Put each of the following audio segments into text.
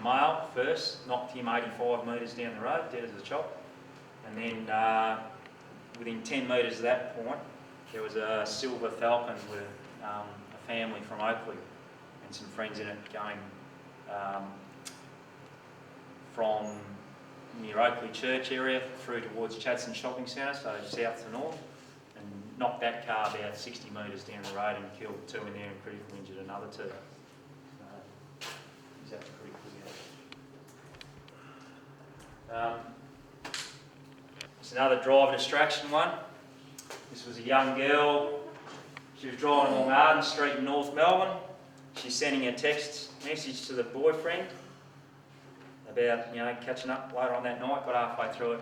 Male first, knocked him 85 metres down the road, dead as a chop. And then within 10 metres of that point, there was a silver Falcon with a family from Oakley and some friends in it going from near Oakley Church area through towards Chadstone Shopping Centre, so south to north, and knocked that car about 60 metres down the road and killed 2 in there and critically injured another 2. He's out pretty quick. It's another driver distraction one. This was a young girl. She was driving along Arden Street in North Melbourne. She's sending a text message to the boyfriend about, catching up later on that night. Got halfway through it,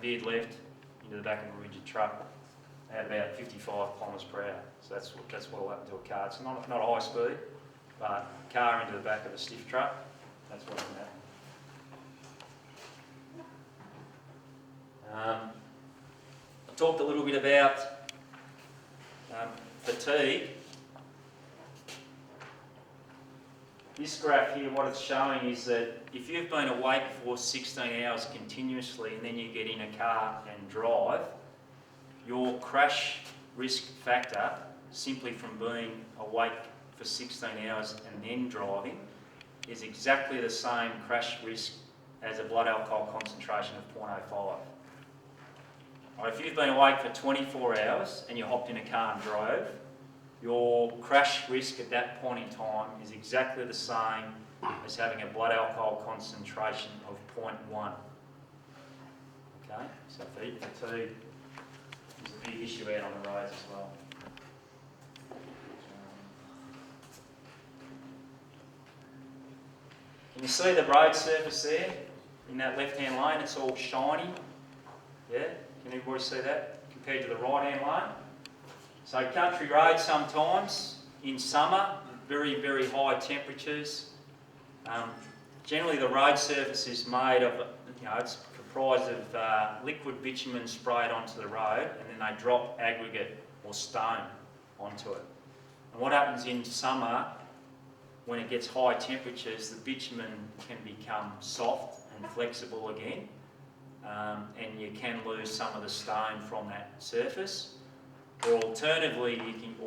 veered left into the back of a rigid truck at about 55 kilometres per hour. So that's what will happen to a car. It's not a high speed, but a car into the back of a stiff truck. That's what can happen. I talked a little bit about fatigue. This graph here, what it's showing is that if you've been awake for 16 hours continuously and then you get in a car and drive, your crash risk factor, simply from being awake for 16 hours and then driving, is exactly the same crash risk as a blood alcohol concentration of 0.05. Or if you've been awake for 24 hours and you hopped in a car and drove, your crash risk at that point in time is exactly the same as having a blood alcohol concentration of 0.1. Okay, so fatigue is a big issue out on the roads as well. Can you see the road surface there in that left-hand lane? It's all shiny. Yeah, can everybody see that compared to the right-hand lane? So country roads sometimes in summer, very, very high temperatures. Generally the road surface is made of, it's comprised of liquid bitumen sprayed onto the road, and then they drop aggregate or stone onto it. And what happens in summer, when it gets high temperatures, the bitumen can become soft and flexible again, and you can lose some of the stone from that surface. Or alternatively,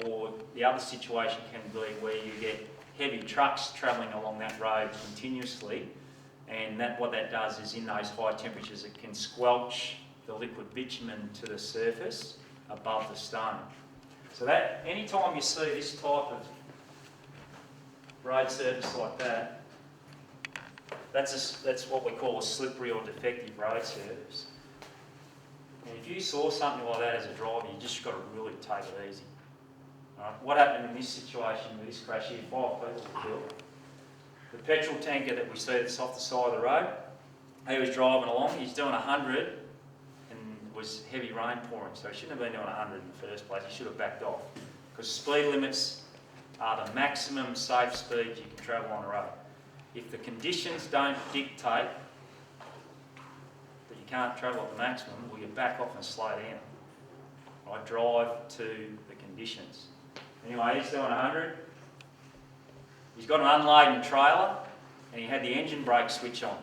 or the other situation can be where you get heavy trucks travelling along that road continuously, and what that does is in those high temperatures it can squelch the liquid bitumen to the surface above the stone. So that any time you see this type of road surface like that, that's what we call a slippery or defective road surface. And if you saw something like that as a driver, you just got to really take it easy. Right? What happened in this situation with this crash here? 5 people were killed. The petrol tanker that we see that's off the side of the road, he was driving along, he's doing 100 and was heavy rain pouring, so he shouldn't have been doing 100 in the first place, he should have backed off. Because speed limits are the maximum safe speed you can travel on a road. If the conditions don't dictate that you can't travel at the maximum, well, you back off and slow down. Right? Drive to the conditions. Anyway, he's doing 100. He's got an unladen trailer and he had the engine brake switch on.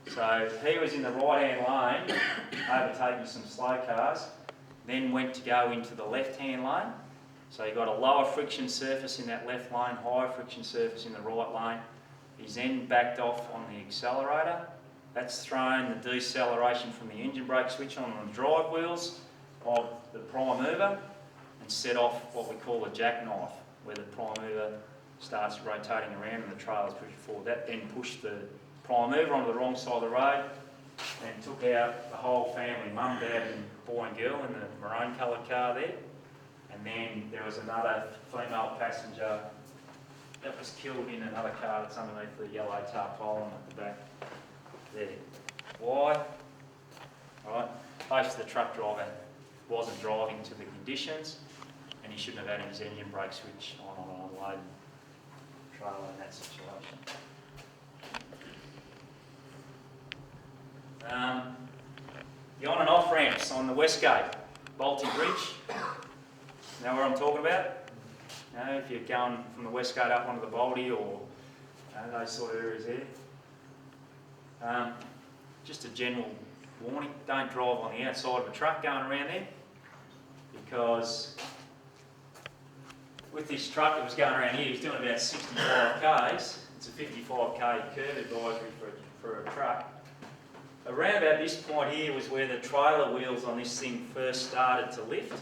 So he was in the right-hand lane, overtaking some slow cars, then went to go into the left-hand lane. So he got a lower friction surface in that left lane, higher friction surface in the right lane. He's then backed off on the accelerator. That's thrown the deceleration from the engine brake switch on the drive wheels of the prime mover and set off what we call a jackknife, where the prime mover starts rotating around and the trailer's pushing forward. That then pushed the prime mover onto the wrong side of the road and took out the whole family, mum, dad and boy and girl in the maroon coloured car there. And then there was another female passenger that was killed in another car that's underneath the yellow tarpaulin at the back there. Why? Right. Basically the truck driver wasn't driving to the conditions and he shouldn't have had his engine brake switch on an unloaded trailer in that situation. The on and off ramps on the West Gate, Balti Bridge. Know what I'm talking about? If you're going from the West Gate up onto the Balti or those sort of areas there. Just a general warning, don't drive on the outside of a truck going around there, because with this truck that was going around here, he was doing about 65 k's. It's a 55k curve advisory for a truck. Around about this point here was where the trailer wheels on this thing first started to lift,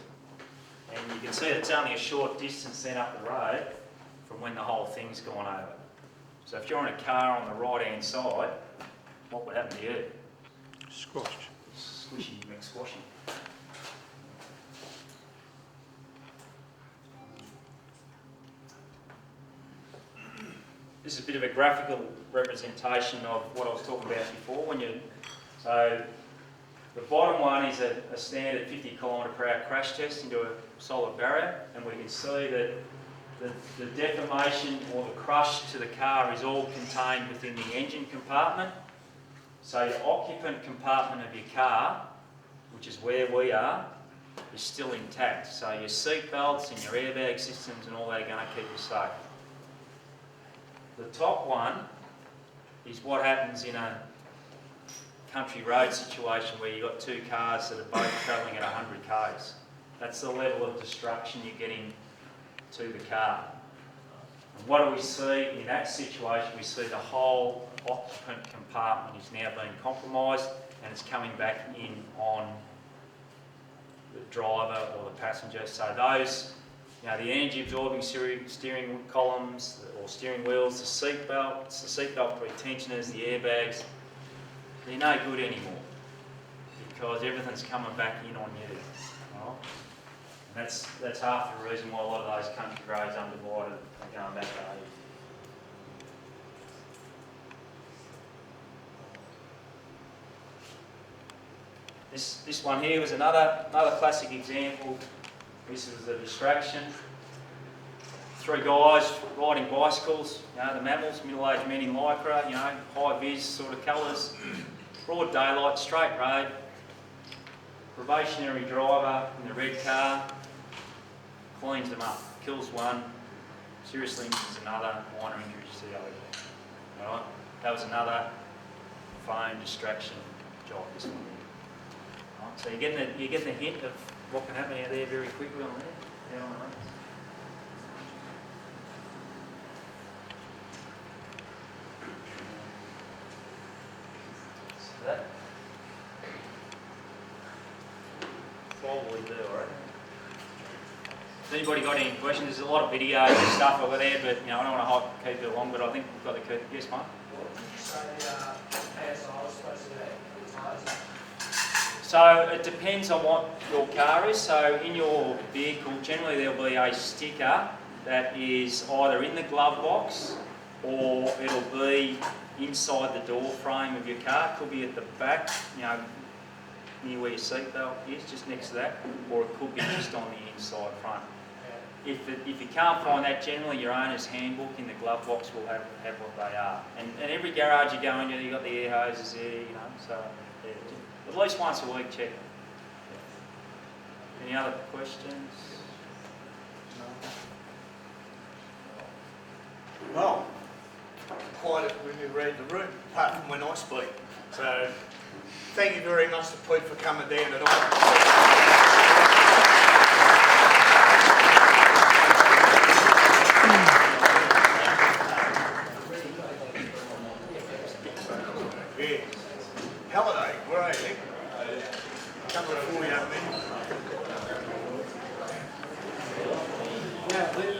and you can see it's only a short distance then up the road from when the whole thing's gone over. So if you're in a car on the right hand side, what would happen to you? Squashed. Squishy McSquashy. This is a bit of a graphical representation of what I was talking about before. So the bottom one is a standard 50 km/h crash test into a solid barrier, and we can see that the deformation or the crush to the car is all contained within the engine compartment. So your occupant compartment of your car, which is where we are, is still intact. So your seat belts and your airbag systems and all that are going to keep you safe. The top one is what happens in a country road situation where you've got two cars that are both travelling at 100 k's. That's the level of destruction you're getting to the car. And what do we see in that situation? We see the whole occupant compartment is now being compromised, and it's coming back in on the driver or the passenger. So those, the energy absorbing steering columns or steering wheels, the seat belt pretensioners, the airbags, they're no good anymore because everything's coming back in on you. Right? And that's half the reason why a lot of those country roads underwater are going back to 80. This one here was another classic example. This was a distraction. Three guys riding bicycles, the mammals, middle-aged men in lycra, high-vis sort of colours, broad daylight, straight road, probationary driver in the red car, cleans them up, kills one, seriously injures another, minor injuries to the other. Right? That was another phone distraction job, this one here. Right? So you're getting the hint of what can happen out there very quickly on there, down on the road. That probably do, alright. Has anybody got any questions? There's a lot of videos and stuff over there, but I don't want to keep it long, but I think we've got the key. Yes, mate? What did you say the ASI was supposed to be? So it depends on what your car is. So in your vehicle, generally there'll be a sticker that is either in the glove box or it'll be inside the door frame of your car. It could be at the back, near where your seat belt is, just next to that, or it could be just on the inside front. If you can't find that, generally your owner's handbook in the glove box will have what they are. And every garage you go into, you've got the air hoses there, so yeah, at least once a week check. Any other questions? No? Well, quiet when you read the room, apart from when I speak. So, thank you very much to Pete for coming down tonight.